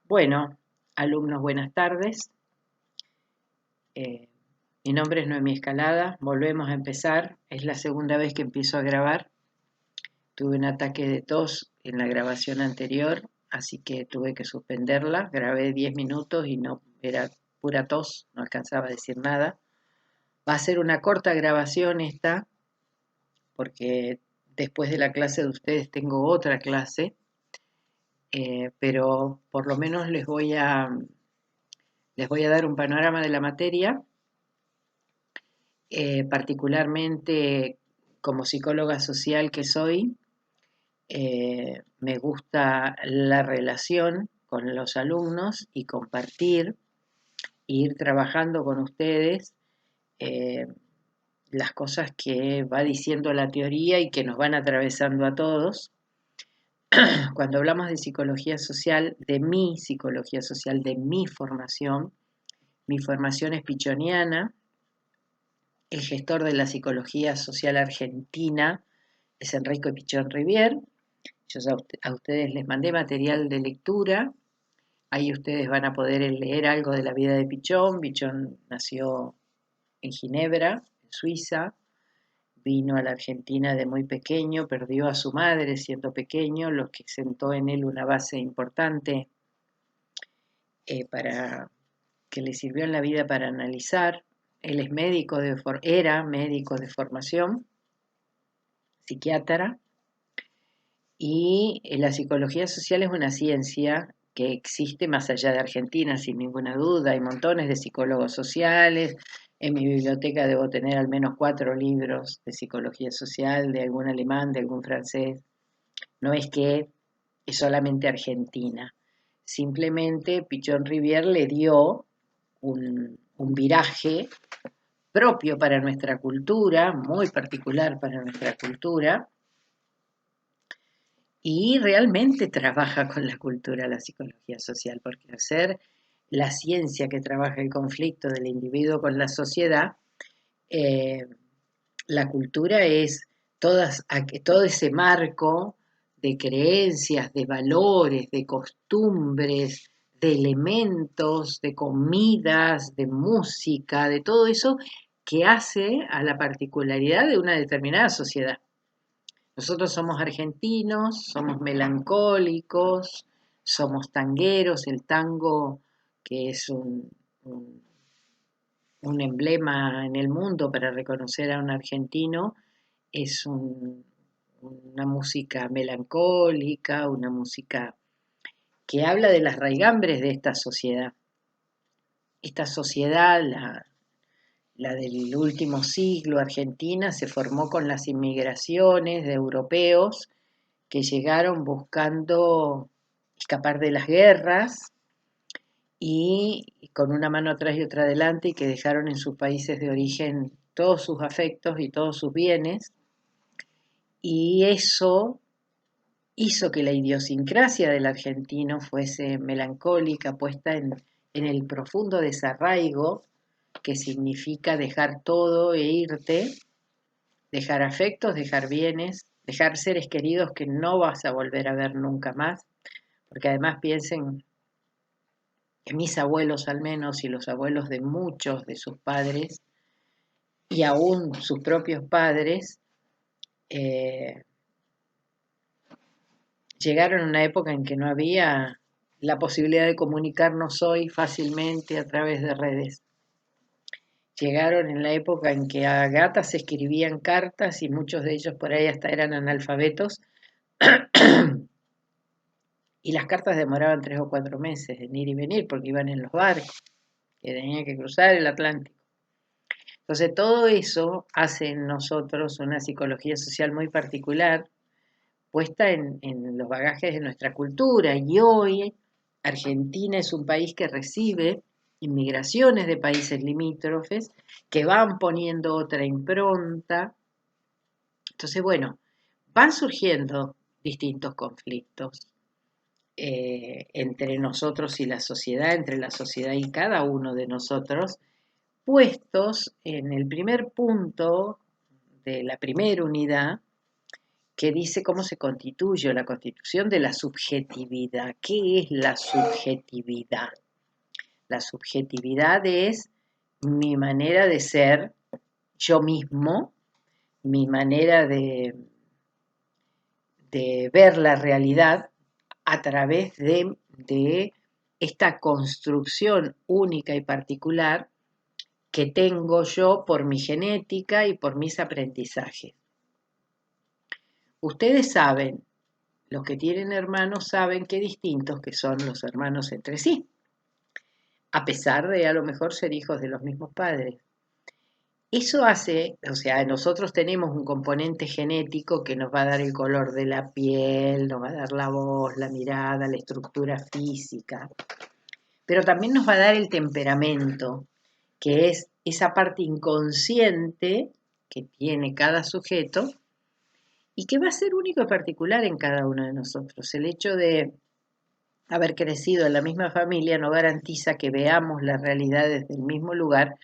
Bueno, alumnos, buenas tardes. Eh, Mi nombre es Noemí Escalada. Volvemos a empezar. Es la segunda vez que empiezo a grabar. Tuve un ataque de tos en la grabación anterior, así que tuve que suspenderla. Grabé 10 minutos y no era pura tos, no alcanzaba a decir nada. Va a ser una corta grabación esta, porque después de la clase de ustedes tengo otra clase, pero por lo menos les voy a dar un panorama de la materia. Particularmente como psicóloga social que soy, me gusta la relación con los alumnos y compartir, e ir trabajando con ustedes eh, las cosas que va diciendo la teoría y que nos van atravesando a todos. Cuando hablamos de psicología social, de mi psicología social, de mi formación es pichoniana. El gestor de la psicología social argentina es Enrico Pichón Rivier. Yo a ustedes les mandé material de lectura. Ahí ustedes van a poder leer algo de la vida de Pichón. Pichón nació en Ginebra, en Suiza. Vino a la Argentina de muy pequeño, perdió a su madre siendo pequeño, lo que sentó en él una base importante para que le sirvió en la vida para analizar. Él es era médico de formación, psiquiatra, y la psicología social es una ciencia que existe más allá de Argentina, sin ninguna duda. Hay montones de psicólogos sociales. En mi biblioteca debo tener al menos 4 libros de psicología social, de algún alemán, de algún francés. No es que es solamente Argentina. Simplemente Pichón Rivier le dio un viraje propio para nuestra cultura, muy particular para nuestra cultura, y realmente trabaja con la cultura, la psicología social, porque al ser la ciencia que trabaja el conflicto del individuo con la sociedad, eh, la cultura es todo ese marco de creencias, de valores, de costumbres, de elementos, de comidas, de música, de todo eso que hace a la particularidad de una determinada sociedad. Nosotros somos argentinos, somos melancólicos, somos tangueros. El tango, que es un emblema en el mundo para reconocer a un argentino, es una música melancólica, una música que habla de las raigambres de esta sociedad. Esta sociedad, la del último siglo argentina, se formó con las inmigraciones de europeos que llegaron buscando escapar de las guerras y con una mano atrás y otra adelante, y que dejaron en sus países de origen todos sus afectos y todos sus bienes. Y eso hizo que la idiosincrasia del argentino fuese melancólica, puesta en el profundo desarraigo, que significa dejar todo e irte, dejar afectos, dejar bienes, dejar seres queridos que no vas a volver a ver nunca más, porque además piensen que mis abuelos al menos, y los abuelos de muchos de sus padres, y aún sus propios padres, eh, llegaron a una época en que no había la posibilidad de comunicarnos hoy fácilmente a través de redes. Llegaron en la época en que a gatas se escribían cartas, y muchos de ellos por ahí hasta eran analfabetos, y las cartas demoraban 3 o 4 meses en ir y venir porque iban en los barcos, que tenían que cruzar el Atlántico. Entonces todo eso hace en nosotros una psicología social muy particular, puesta en los bagajes de nuestra cultura. Y hoy Argentina es un país que recibe inmigraciones de países limítrofes que van poniendo otra impronta. Entonces, bueno, van surgiendo distintos conflictos entre nosotros y la sociedad, entre la sociedad y cada uno de nosotros, puestos en el primer punto de la primera unidad, que dice cómo se constituye la constitución de la subjetividad. ¿Qué es la subjetividad? La subjetividad es mi manera de ser yo mismo, mi manera de ver la realidad a través de esta construcción única y particular que tengo yo por mi genética y por mis aprendizajes. Ustedes saben, los que tienen hermanos saben qué distintos que son los hermanos entre sí, a pesar de a lo mejor ser hijos de los mismos padres. Eso hace, o sea, nosotros tenemos un componente genético que nos va a dar el color de la piel, nos va a dar la voz, la mirada, la estructura física, pero también nos va a dar el temperamento, que es esa parte inconsciente que tiene cada sujeto y que va a ser único y particular en cada uno de nosotros. El hecho de haber crecido en la misma familia no garantiza que veamos la realidad desde el mismo lugar,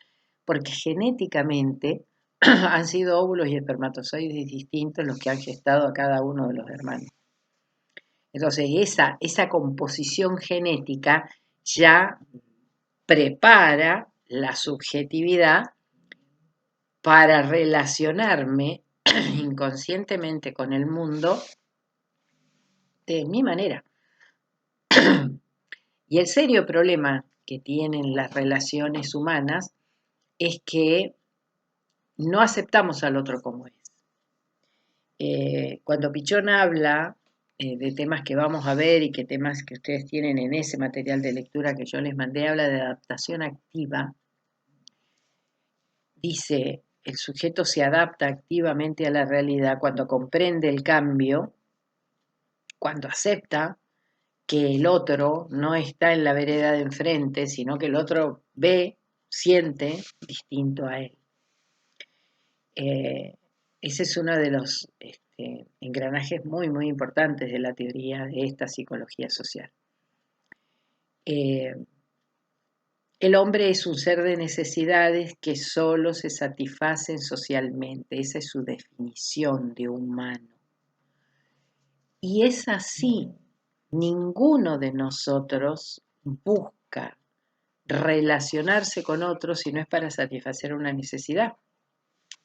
porque genéticamente han sido óvulos y espermatozoides distintos los que han gestado a cada uno de los hermanos. Entonces, esa composición genética ya prepara la subjetividad para relacionarme inconscientemente con el mundo de mi manera. Y el serio problema que tienen las relaciones humanas es que no aceptamos al otro como es. Cuando Pichón habla de temas que vamos a ver y que temas que ustedes tienen en ese material de lectura que yo les mandé, habla de adaptación activa. Dice, el sujeto se adapta activamente a la realidad cuando comprende el cambio, cuando acepta que el otro no está en la vereda de enfrente, sino que el otro ve, siente distinto a él. Ese es uno de los engranajes muy, muy importantes de la teoría de esta psicología social. El hombre es un ser de necesidades que solo se satisfacen socialmente. Esa es su definición de humano. Y es así. Ninguno de nosotros busca relacionarse con otros si no es para satisfacer una necesidad.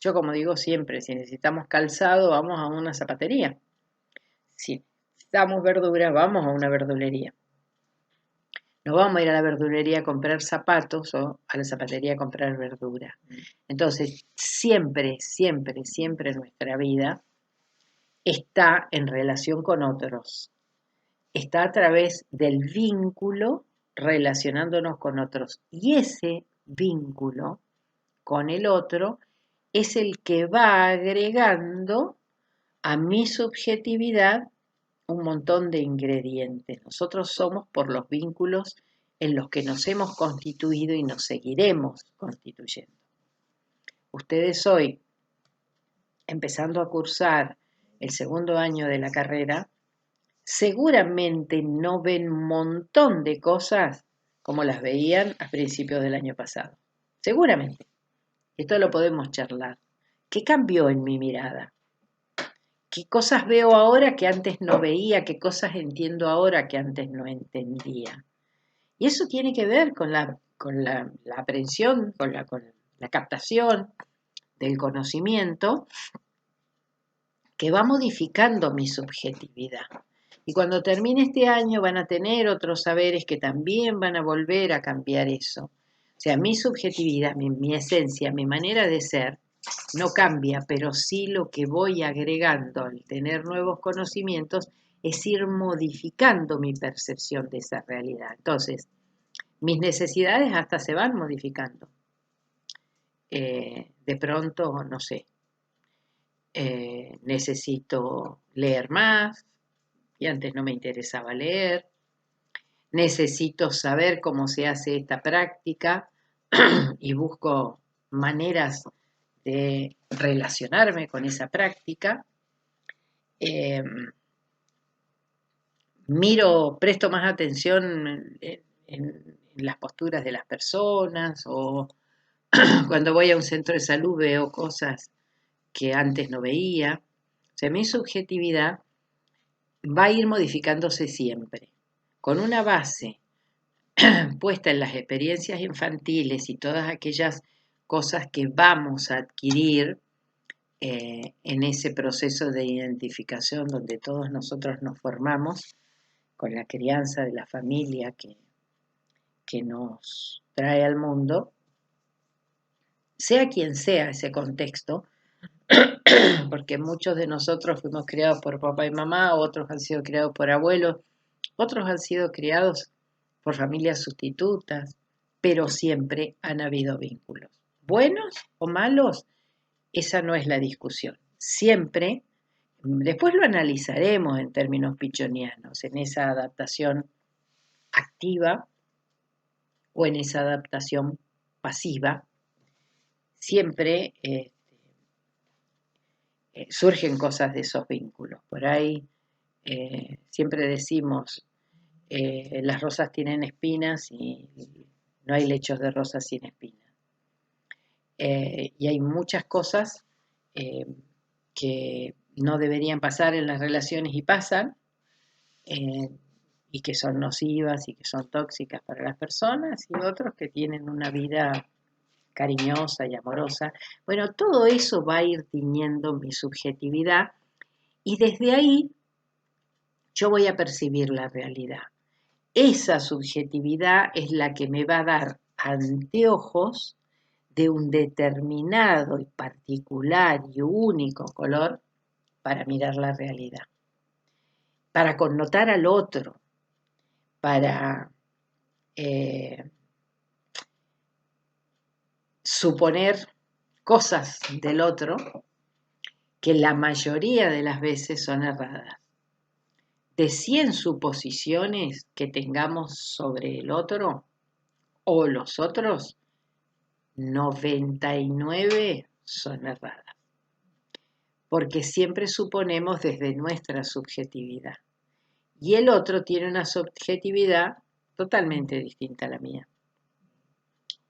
Yo, como digo siempre, si necesitamos calzado, vamos a una zapatería. Si necesitamos verduras, vamos a una verdulería. No vamos a ir a la verdulería a comprar zapatos o a la zapatería a comprar verdura. Entonces, siempre, siempre, siempre nuestra vida está en relación con otros. Está a través del vínculo relacionándonos con otros. Y ese vínculo con el otro es el que va agregando a mi subjetividad un montón de ingredientes. Nosotros somos por los vínculos en los que nos hemos constituido y nos seguiremos constituyendo. Ustedes hoy, empezando a cursar el segundo año de la carrera, seguramente no ven un montón de cosas como las veían a principios del año pasado. Seguramente. Esto lo podemos charlar. ¿Qué cambió en mi mirada? ¿Qué cosas veo ahora que antes no veía? ¿Qué cosas entiendo ahora que antes no entendía? Y eso tiene que ver con la aprehensión, con la captación del conocimiento que va modificando mi subjetividad. Y cuando termine este año van a tener otros saberes que también van a volver a cambiar eso. O sea, mi subjetividad, mi esencia, mi manera de ser, no cambia, pero sí lo que voy agregando al tener nuevos conocimientos es ir modificando mi percepción de esa realidad. Entonces, mis necesidades hasta se van modificando. De pronto, no sé, necesito leer más y antes no me interesaba leer. Necesito saber cómo se hace esta práctica y busco maneras de relacionarme con esa práctica. Presto más atención en las posturas de las personas o cuando voy a un centro de salud veo cosas que antes no veía. sea, mi subjetividad va a ir modificándose siempre, con una base puesta en las experiencias infantiles y todas aquellas cosas que vamos a adquirir en ese proceso de identificación donde todos nosotros nos formamos con la crianza de la familia que nos trae al mundo, sea quien sea ese contexto, porque muchos de nosotros fuimos criados por papá y mamá, otros han sido criados por abuelos, otros han sido criados por familias sustitutas, pero siempre han habido vínculos. Buenos o malos, esa no es la discusión. Siempre, después lo analizaremos en términos pichonianos, en esa adaptación activa o en esa adaptación pasiva, siempre surgen cosas de esos vínculos. Por ahí siempre decimos, las rosas tienen espinas y no hay lechos de rosas sin espinas. Y hay muchas cosas que no deberían pasar en las relaciones y pasan, y que son nocivas y que son tóxicas para las personas, y otros que tienen una vida cariñosa y amorosa. Bueno, todo eso va a ir tiñendo mi subjetividad y desde ahí yo voy a percibir la realidad. Esa subjetividad es la que me va a dar anteojos de un determinado y particular y único color para mirar la realidad, para connotar al otro, para suponer cosas del otro que la mayoría de las veces son erradas. De 100 suposiciones que tengamos sobre el otro o los otros, 99 son erradas, porque siempre suponemos desde nuestra subjetividad y el otro tiene una subjetividad totalmente distinta a la mía.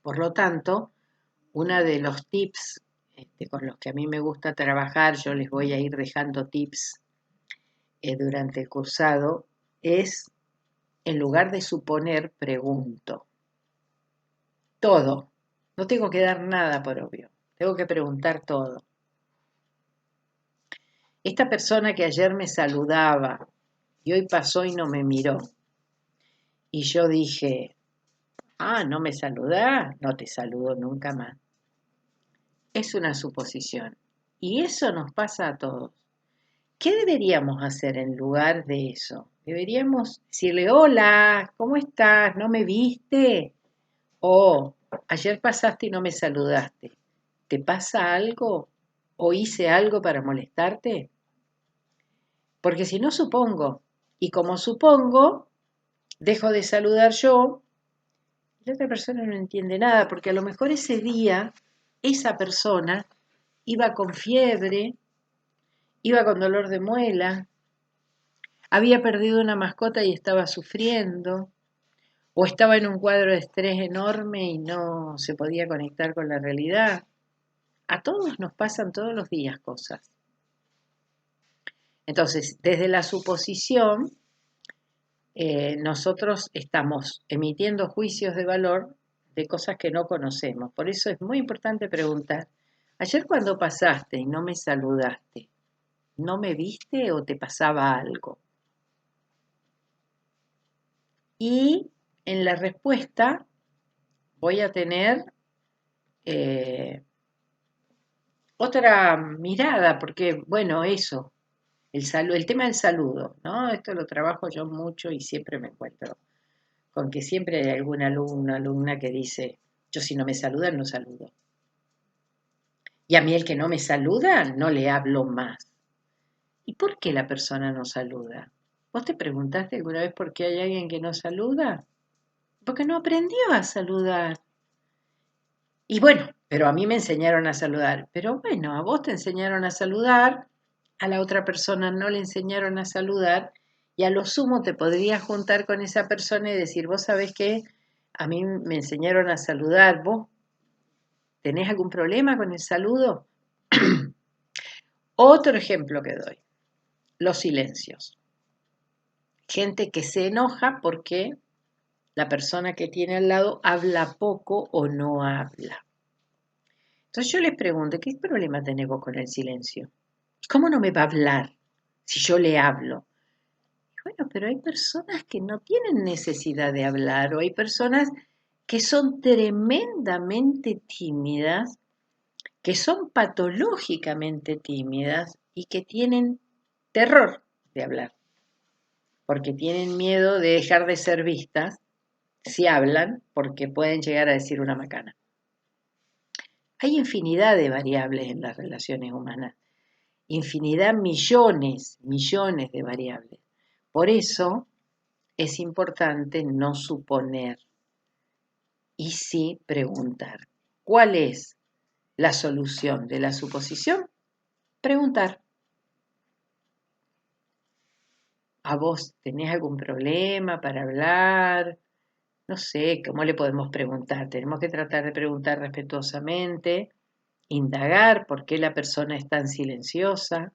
Por lo tanto, uno de los tips con los que a mí me gusta trabajar, yo les voy a ir dejando tips durante el cursado, es, en lugar de suponer, pregunto. Todo. No tengo que dar nada por obvio. Tengo que preguntar todo. Esta persona que ayer me saludaba y hoy pasó y no me miró. Y yo dije, no me saludás, no te saludo nunca más. Es una suposición. Y eso nos pasa a todos. ¿Qué deberíamos hacer en lugar de eso? Deberíamos decirle, hola, ¿cómo estás? ¿No me viste? O ayer pasaste y no me saludaste. ¿Te pasa algo? ¿O hice algo para molestarte? Porque si no supongo, y como supongo, dejo de saludar yo, la otra persona no entiende nada, porque a lo mejor ese día esa persona iba con fiebre, iba con dolor de muela, había perdido una mascota y estaba sufriendo, o estaba en un cuadro de estrés enorme y no se podía conectar con la realidad. A todos nos pasan todos los días cosas. Entonces, desde la suposición, nosotros estamos emitiendo juicios de valor de cosas que no conocemos. Por eso es muy importante preguntar, ayer cuando pasaste y no me saludaste, ¿no me viste o te pasaba algo? Y en la respuesta voy a tener otra mirada, porque, bueno, eso, el tema del saludo, ¿no? Esto lo trabajo yo mucho y siempre me encuentro con que siempre hay algún alumno, alumna que dice, yo si no me saludan, no saludo. Y a mí el que no me saluda, no le hablo más. ¿Y por qué la persona no saluda? ¿Vos te preguntaste alguna vez por qué hay alguien que no saluda? Porque no aprendió a saludar. Y bueno, pero a mí me enseñaron a saludar. Pero bueno, a vos te enseñaron a saludar, a la otra persona no le enseñaron a saludar, y a lo sumo te podrías juntar con esa persona y decir, vos sabés qué, a mí me enseñaron a saludar, ¿vos tenés algún problema con el saludo? Otro ejemplo que doy, los silencios. Gente que se enoja porque la persona que tiene al lado habla poco o no habla. Entonces yo les pregunto, ¿qué problema tenés vos con el silencio? ¿Cómo no me va a hablar si yo le hablo? Bueno, pero hay personas que no tienen necesidad de hablar o hay personas que son tremendamente tímidas, que son patológicamente tímidas y que tienen terror de hablar, porque tienen miedo de dejar de ser vistas si hablan, porque pueden llegar a decir una macana. Hay infinidad de variables en las relaciones humanas, infinidad, millones de variables. Por eso es importante no suponer y sí preguntar. ¿Cuál es la solución de la suposición? Preguntar. ¿A vos tenés algún problema para hablar? No sé, ¿cómo le podemos preguntar? Tenemos que tratar de preguntar respetuosamente, indagar por qué la persona es tan silenciosa.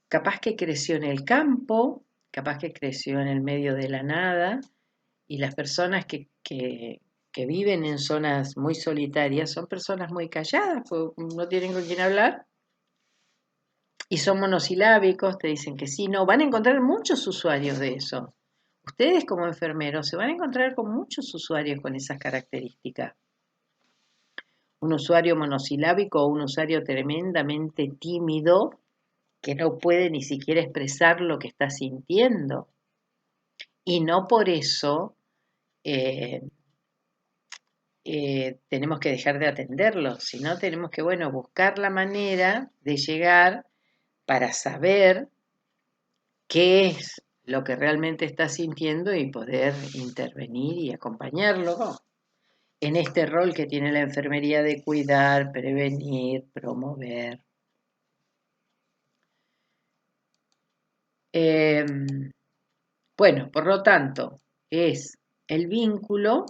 Capaz que creció en el campo, capaz que creció en el medio de la nada, y las personas que viven en zonas muy solitarias son personas muy calladas, porque no tienen con quién hablar, y son monosilábicos, te dicen que sí, no, van a encontrar muchos usuarios de eso. Ustedes como enfermeros se van a encontrar con muchos usuarios con esas características. Un usuario monosilábico o un usuario tremendamente tímido que no puede ni siquiera expresar lo que está sintiendo. Y no por eso eh, tenemos que dejar de atenderlo, sino tenemos que, bueno, buscar la manera de llegar para saber qué es lo que realmente está sintiendo y poder intervenir y acompañarlo, ¿no? En este rol que tiene la enfermería de cuidar, prevenir, promover. Eh, bueno, por lo tanto, es el vínculo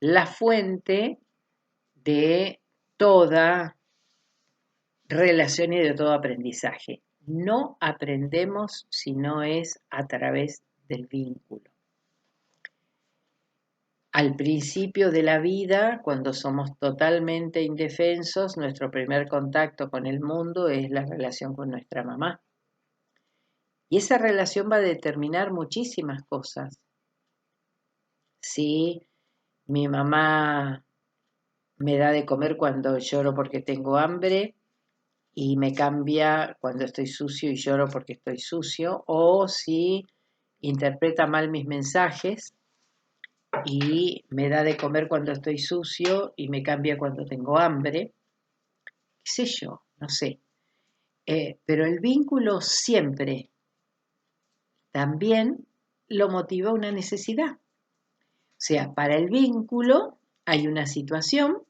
la fuente de toda relación y de todo aprendizaje. No aprendemos si no es a través del vínculo. Al principio de la vida, cuando somos totalmente indefensos, nuestro primer contacto con el mundo es la relación con nuestra mamá. Y esa relación va a determinar muchísimas cosas. Si mi mamá me da de comer cuando lloro porque tengo hambre y me cambia cuando estoy sucio y lloro porque estoy sucio, o si interpreta mal mis mensajes y me da de comer cuando estoy sucio y me cambia cuando tengo hambre, qué sé yo, no sé. Pero el vínculo siempre también lo motiva una necesidad. O sea, para el vínculo hay una situación,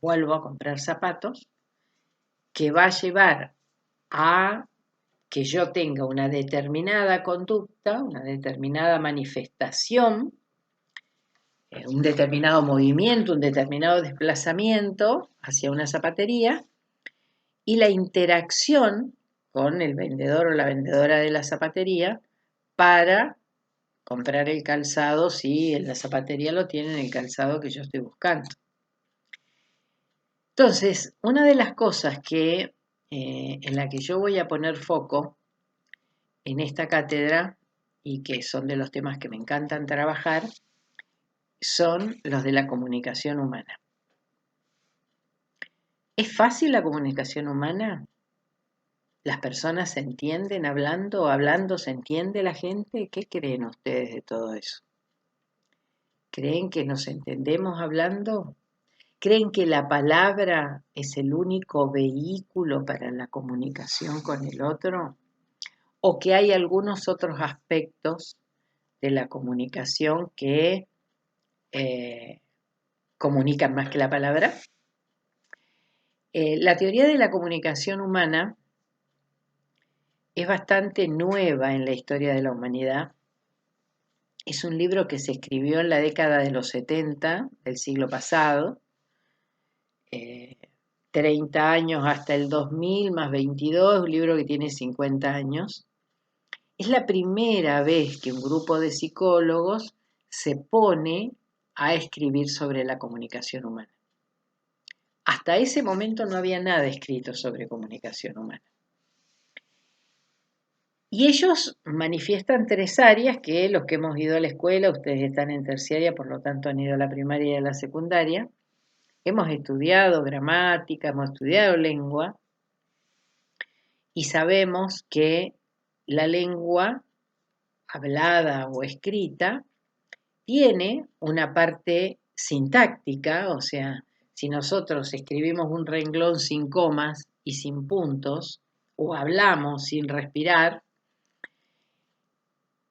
vuelvo a comprar zapatos, que va a llevar a que yo tenga una determinada conducta, una determinada manifestación, un determinado movimiento, un determinado desplazamiento hacia una zapatería y la interacción con el vendedor o la vendedora de la zapatería para comprar el calzado si en la zapatería lo tienen el calzado que yo estoy buscando. Entonces, una de las cosas en la que yo voy a poner foco en esta cátedra y que son de los temas que me encantan trabajar, son los de la comunicación humana. ¿Es fácil la comunicación humana? ¿Las personas se entienden hablando? ¿Hablando se entiende la gente? ¿Qué creen ustedes de todo eso? ¿Creen que nos entendemos hablando? ¿Creen que la palabra es el único vehículo para la comunicación con el otro? ¿O que hay algunos otros aspectos de la comunicación que comunican más que la palabra? La teoría de la comunicación humana es bastante nueva en la historia de la humanidad. Es un libro que se escribió en la década de los 70 del siglo pasado. 30 años hasta el 2000 más 22, un libro que tiene 50 años. Es la primera vez que un grupo de psicólogos se pone a escribir sobre la comunicación humana. Hasta ese momento no había nada escrito sobre comunicación humana. Y ellos manifiestan 3 áreas que los que hemos ido a la escuela, ustedes están en terciaria, por lo tanto han ido a la primaria y a la secundaria, hemos estudiado gramática, hemos estudiado lengua y sabemos que la lengua hablada o escrita tiene una parte sintáctica, o sea, si nosotros escribimos un renglón sin comas y sin puntos, o hablamos sin respirar,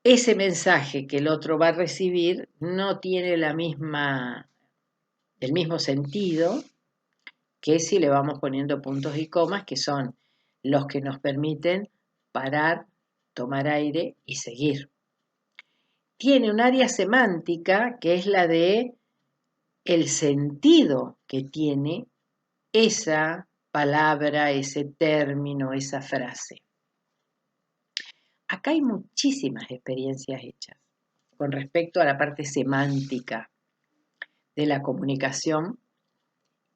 ese mensaje que el otro va a recibir no tiene el mismo sentido que si le vamos poniendo puntos y comas, que son los que nos permiten parar, tomar aire y seguir. Tiene un área semántica que es la de el sentido que tiene esa palabra, ese término, esa frase. Acá hay muchísimas experiencias hechas con respecto a la parte semántica de la comunicación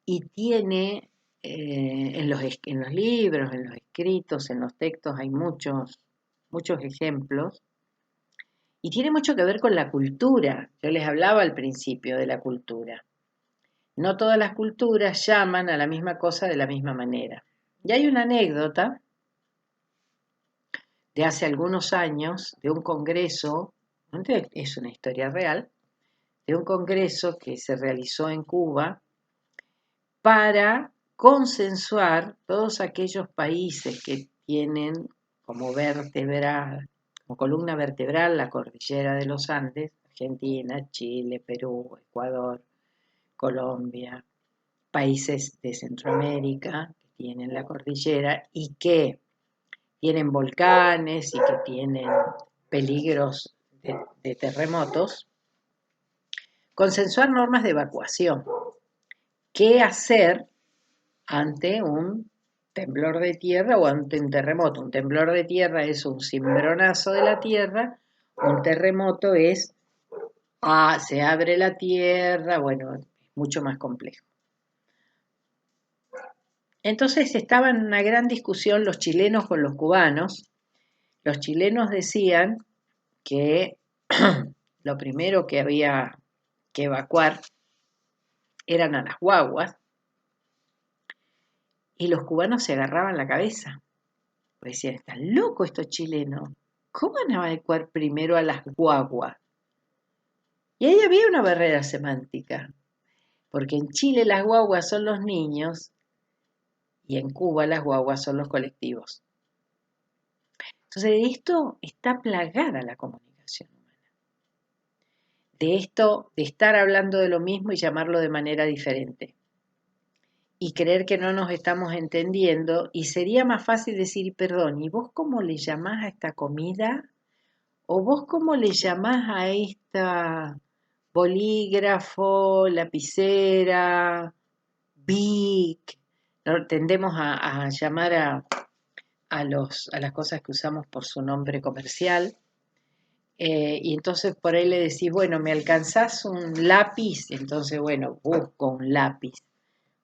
y tiene en los libros, en los escritos, en los textos hay muchos ejemplos y tiene mucho que ver con la cultura. Yo les hablaba al principio de la cultura. No todas las culturas llaman a la misma cosa de la misma manera. Y hay una anécdota de hace algunos años de un congreso, es una historia real, de un congreso que se realizó en Cuba para consensuar todos aquellos países que tienen como columna vertebral la cordillera de los Andes, Argentina, Chile, Perú, Ecuador, Colombia, países de Centroamérica que tienen la cordillera y que tienen volcanes y que tienen peligros de terremotos, consensuar normas de evacuación. ¿Qué hacer ante un temblor de tierra o ante un terremoto? Un temblor de tierra es un cimbronazo de la tierra, un terremoto es, se abre la tierra, bueno, es mucho más complejo. Entonces estaba en una gran discusión los chilenos con los cubanos. Los chilenos decían que lo primero que había que evacuar eran a las guaguas y los cubanos se agarraban la cabeza. Pues decían, están locos estos chilenos. ¿Cómo van a evacuar primero a las guaguas? Y ahí había una barrera semántica, porque en Chile las guaguas son los niños y en Cuba las guaguas son los colectivos. Entonces de esto está plagada la comunicación humana. De esto, de estar hablando de lo mismo y llamarlo de manera diferente. Y creer que no nos estamos entendiendo, y sería más fácil decir, perdón, ¿y vos cómo le llamás a esta comida? ¿O vos cómo le llamás a esta bolígrafo, lapicera, Bic? ¿No? Tendemos a llamar a las cosas que usamos por su nombre comercial. Y entonces por ahí le decís, bueno, ¿me alcanzás un lápiz? Entonces, bueno, busco un lápiz.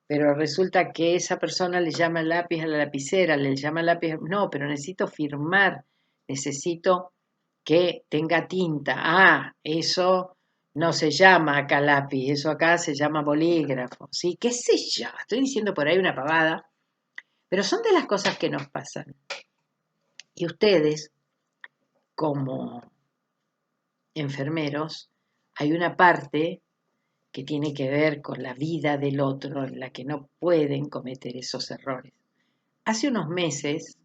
Pero resulta que esa persona le llama lápiz a la lapicera, le llama lápiz, no, pero necesito firmar, necesito que tenga tinta. Ah, eso no se llama acá lápiz, eso acá se llama bolígrafo, ¿sí? ¿Qué sé yo? Estoy diciendo por ahí una pavada, pero son de las cosas que nos pasan. Y ustedes, como enfermeros, hay una parte que tiene que ver con la vida del otro en la que no pueden cometer esos errores. Hace unos meses,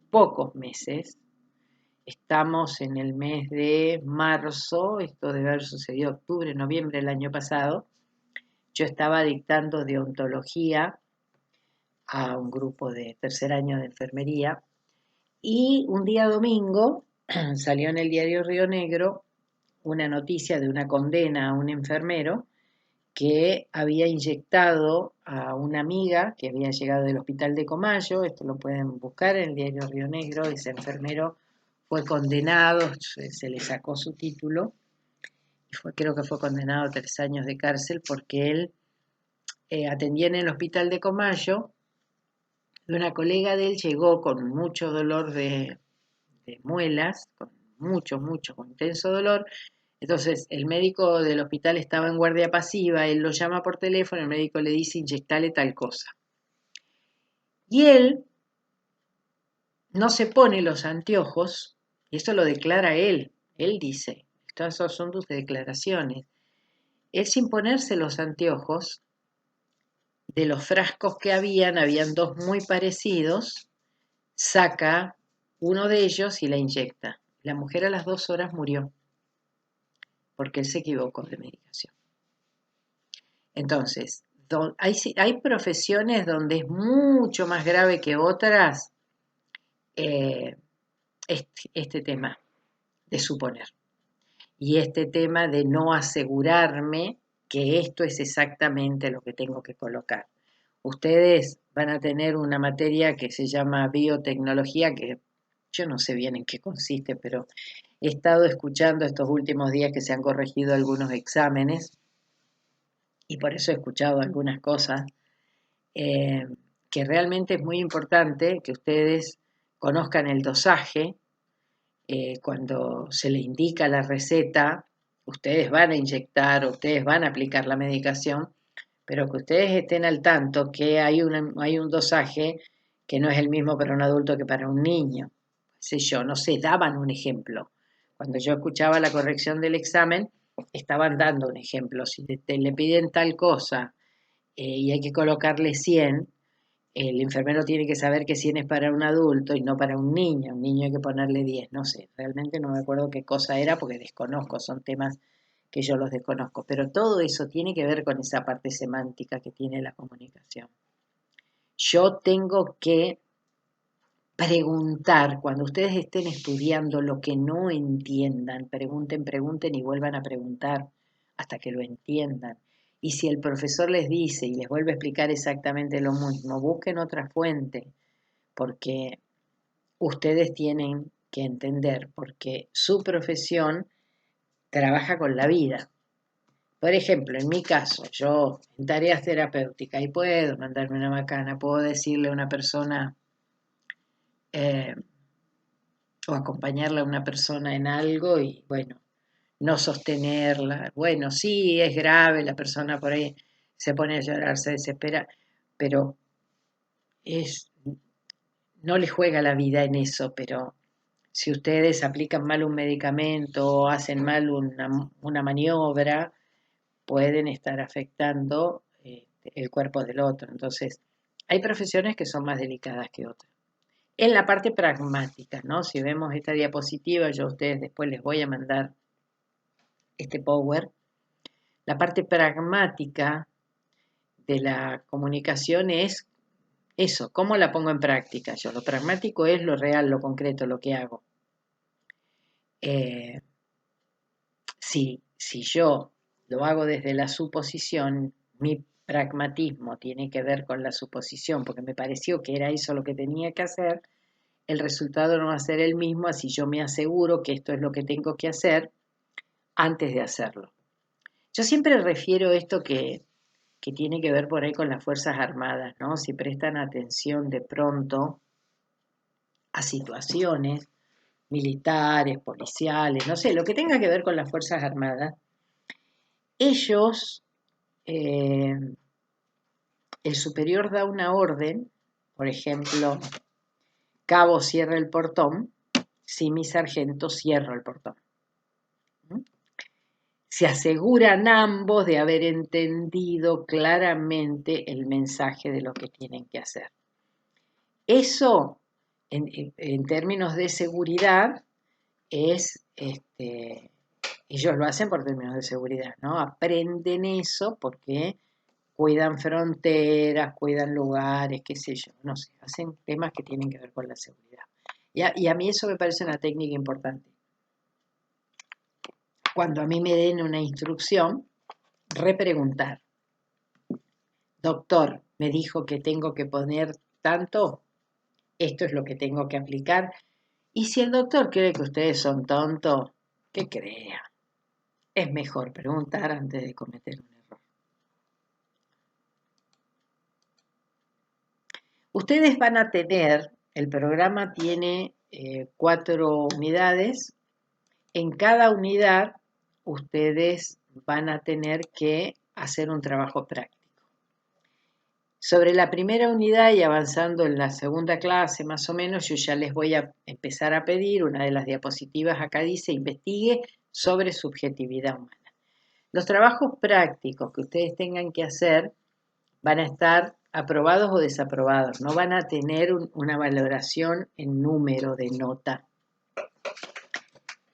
pocos meses, estamos en el mes de marzo, esto debe haber sucedido octubre, noviembre del año pasado, yo estaba dictando deontología a un grupo de tercer año de enfermería y un día domingo salió en el diario Río Negro una noticia de una condena a un enfermero que había inyectado a una amiga que había llegado del hospital de Comayo, esto lo pueden buscar en el diario Río Negro, ese enfermero fue condenado, se le sacó su título, y creo que fue condenado a 3 años de cárcel porque él atendía en el hospital de Comayo, y una colega de él llegó con mucho dolor de muelas, con con intenso dolor. Entonces el médico del hospital estaba en guardia pasiva, él lo llama por teléfono, el médico le dice inyectale tal cosa. Y él no se pone los anteojos, y esto lo declara él dice, estas son sus declaraciones, él sin ponerse los anteojos, de los frascos que habían 2 muy parecidos, saca uno de ellos y la inyecta. La mujer a las 2 horas murió, porque él se equivocó de medicación. Entonces, hay profesiones donde es mucho más grave que otras eh, este tema de suponer y este tema de no asegurarme que esto es exactamente lo que tengo que colocar. Ustedes van a tener una materia que se llama biotecnología, que yo no sé bien en qué consiste, pero he estado escuchando estos últimos días que se han corregido algunos exámenes y por eso he escuchado algunas cosas eh, que realmente es muy importante que ustedes conozcan el dosaje. Cuando se le indica la receta, ustedes van a inyectar, ustedes van a aplicar la medicación, pero que ustedes estén al tanto que hay un dosaje que no es el mismo para un adulto que para un niño. Sé yo, no sé, daban un ejemplo. Cuando yo escuchaba la corrección del examen, estaban dando un ejemplo. Si le piden tal cosa y hay que colocarle 100, el enfermero tiene que saber que 100 es para un adulto y no para un niño hay que ponerle 10, no sé, realmente no me acuerdo qué cosa era porque desconozco, son temas que yo los desconozco, pero todo eso tiene que ver con esa parte semántica que tiene la comunicación. Yo tengo que preguntar, cuando ustedes estén estudiando lo que no entiendan, pregunten y vuelvan a preguntar hasta que lo entiendan. Y si el profesor les dice y les vuelve a explicar exactamente lo mismo, busquen otra fuente, porque ustedes tienen que entender, porque su profesión trabaja con la vida. Por ejemplo, en mi caso, yo en tareas terapéuticas, y puedo mandarme una macana, puedo decirle a una persona eh, o acompañarle a una persona en algo y, bueno, no sostenerla. Bueno, sí, es grave, la persona por ahí se pone a llorar, se desespera, pero es, no le juega la vida en eso, pero si ustedes aplican mal un medicamento o hacen mal una maniobra, pueden estar afectando el cuerpo del otro. Entonces, hay profesiones que son más delicadas que otras. En la parte pragmática, ¿no? Si vemos esta diapositiva, yo a ustedes después les voy a mandar este power. La parte pragmática de la comunicación es eso, ¿cómo la pongo en práctica yo? Lo pragmático es lo real, lo concreto, lo que hago. Eh, si yo lo hago desde la suposición, mi pragmatismo tiene que ver con la suposición, porque me pareció que era eso lo que tenía que hacer, el resultado no va a ser el mismo, así yo me aseguro que esto es lo que tengo que hacer antes de hacerlo. Yo siempre refiero esto que tiene que ver por ahí con las Fuerzas Armadas, ¿no? Si prestan atención de pronto a situaciones militares, policiales, no sé, lo que tenga que ver con las Fuerzas Armadas, ellos, eh, el superior da una orden, por ejemplo, cabo cierra el portón, si mi sargento cierra el portón. Se aseguran ambos de haber entendido claramente el mensaje de lo que tienen que hacer. Eso, en términos de seguridad, es, ellos lo hacen por términos de seguridad, ¿no? Aprenden eso porque cuidan fronteras, cuidan lugares, qué sé yo, no sé, hacen temas que tienen que ver con la seguridad. Y a mí eso me parece una técnica importante. Cuando a mí me den una instrucción, repreguntar. doctor me dijo que tengo que poner tanto, esto es lo que tengo que aplicar. Y si el doctor cree que ustedes son tontos, que crea. Es mejor preguntar antes de cometer un error. Ustedes van a tener, el programa tiene 4 unidades. En cada unidad ustedes van a tener que hacer un trabajo práctico. Sobre la primera unidad y avanzando en la segunda clase más o menos, yo ya les voy a empezar a pedir, una de las diapositivas acá dice, investigue sobre subjetividad humana. Los trabajos prácticos que ustedes tengan que hacer van a estar aprobados o desaprobados, no van a tener una valoración en número de nota,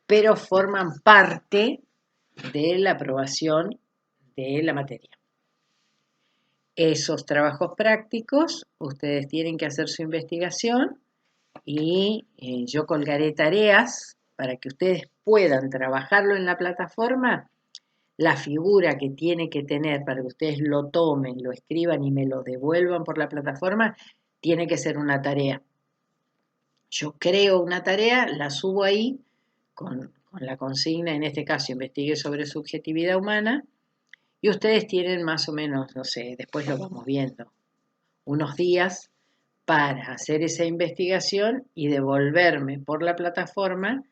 pero forman parte de la aprobación de la materia. Esos trabajos prácticos, ustedes tienen que hacer su investigación y yo colgaré tareas para que ustedes puedan trabajarlo en la plataforma. La figura que tiene que tener para que ustedes lo tomen, lo escriban y me lo devuelvan por la plataforma, tiene que ser una tarea. Yo creo una tarea, la subo ahí con la consigna, en este caso, investigue sobre subjetividad humana, y ustedes tienen más o menos, no sé, después lo vamos viendo, unos días para hacer esa investigación y devolverme por la plataforma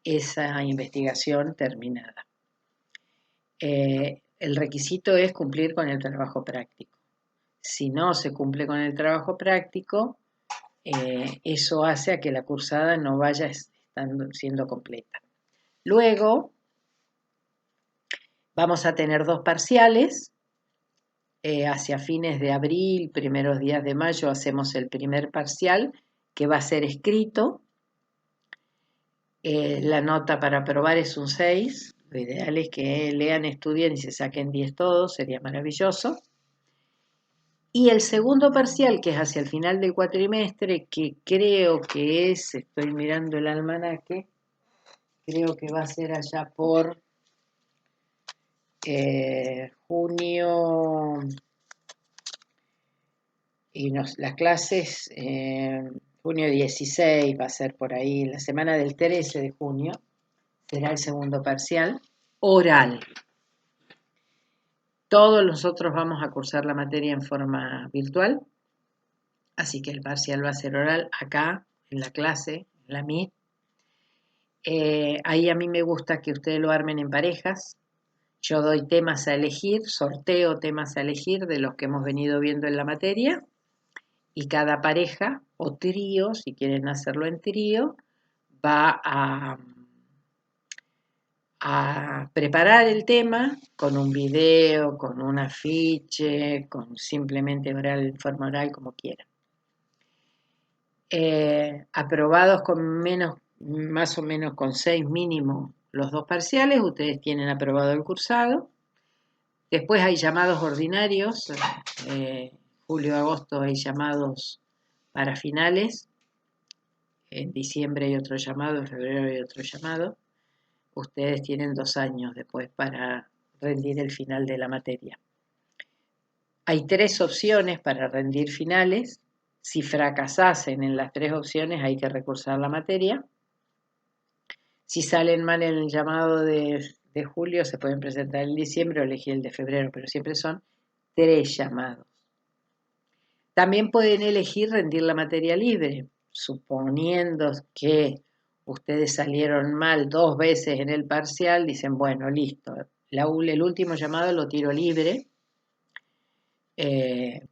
esa investigación terminada. El requisito es cumplir con el trabajo práctico. Si no se cumple con el trabajo práctico, eso hace a que la cursada no vaya siendo completa. Luego vamos a tener 2 parciales. Hacia fines de abril, primeros días de mayo, hacemos el primer parcial, que va a ser escrito. La nota para aprobar es un 6. Lo ideal es que lean, estudien y se saquen 10 todos, sería maravilloso. Y el segundo parcial, que es hacia el final del cuatrimestre, que creo que es, estoy mirando el almanaque, creo que va a ser allá por junio, y las clases, junio 16 va a ser por ahí, la semana del 13 de junio, será el segundo parcial, oral. Todos nosotros vamos a cursar la materia en forma virtual, así que el parcial va a ser oral acá, en la clase, en la MIT. Ahí a mí me gusta que ustedes lo armen en parejas. Yo doy temas a elegir, sorteo temas a elegir de los que hemos venido viendo en la materia, y cada pareja o trío, si quieren hacerlo en trío, va a preparar el tema con un video, con un afiche, con simplemente oral, forma oral, como quieran. Aprobados con más o menos con 6 mínimo los 2 parciales, ustedes tienen aprobado el cursado. Después hay llamados ordinarios, julio-agosto hay llamados para finales, en diciembre hay otro llamado, en febrero hay otro llamado. Ustedes tienen 2 años después para rendir el final de la materia. Hay 3 opciones para rendir finales. Si fracasasen en las 3 opciones hay que recursar la materia. Si salen mal en el llamado de julio se pueden presentar en diciembre o elegir el de febrero, pero siempre son 3 llamados. También pueden elegir rendir la materia libre, suponiendo que ustedes salieron mal 2 veces en el parcial, dicen, bueno, listo, el último llamado lo tiro libre,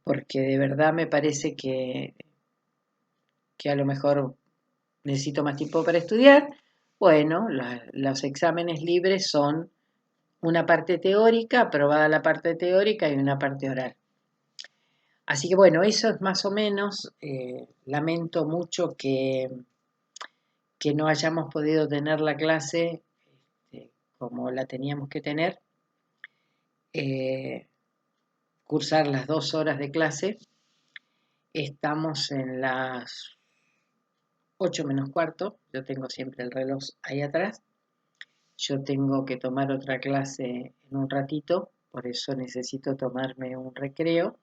porque de verdad me parece que a lo mejor necesito más tiempo para estudiar. Bueno, los exámenes libres son una parte teórica, aprobada la parte teórica y una parte oral. Así que bueno, eso es más o menos. Lamento mucho que no hayamos podido tener la clase como la teníamos que tener, cursar las 2 horas de clase. Estamos en las 8 menos cuarto, yo tengo siempre el reloj ahí atrás. Yo tengo que tomar otra clase en un ratito, por eso necesito tomarme un recreo.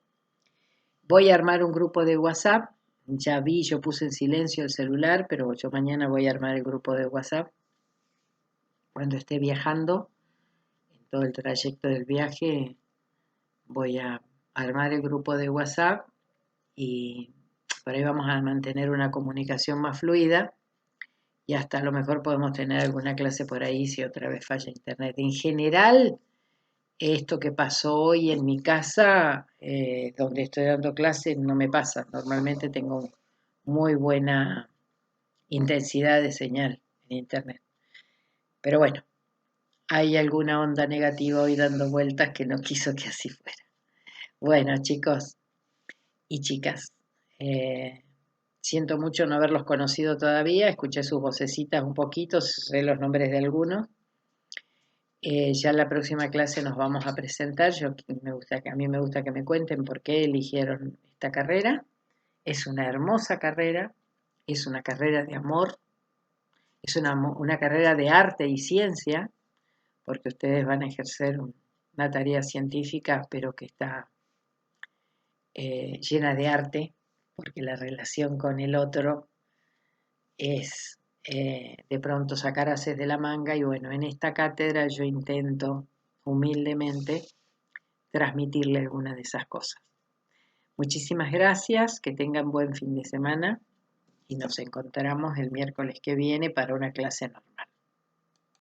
Voy a armar un grupo de WhatsApp. Ya vi, yo puse en silencio el celular, pero yo mañana voy a armar el grupo de WhatsApp. Cuando esté viajando, en todo el trayecto del viaje, voy a armar el grupo de WhatsApp y por ahí vamos a mantener una comunicación más fluida y hasta a lo mejor podemos tener alguna clase por ahí si otra vez falla internet. En general, esto que pasó hoy en mi casa, donde estoy dando clases, no me pasa. Normalmente tengo muy buena intensidad de señal en internet. Pero bueno, hay alguna onda negativa hoy dando vueltas que no quiso que así fuera. Bueno, chicos y chicas, eh, siento mucho no haberlos conocido todavía, escuché sus vocecitas un poquito, sé los nombres de algunos. Ya en la próxima clase nos vamos a presentar. A mí me gusta que me cuenten por qué eligieron esta carrera. Es una hermosa carrera, es una carrera de amor, es una carrera de arte y ciencia, porque ustedes van a ejercer una tarea científica, pero que está llena de arte, porque la relación con el otro es de pronto sacar haces de la manga y bueno, en esta cátedra yo intento humildemente transmitirle alguna de esas cosas. Muchísimas gracias, que tengan buen fin de semana y nos encontramos el miércoles que viene para una clase normal.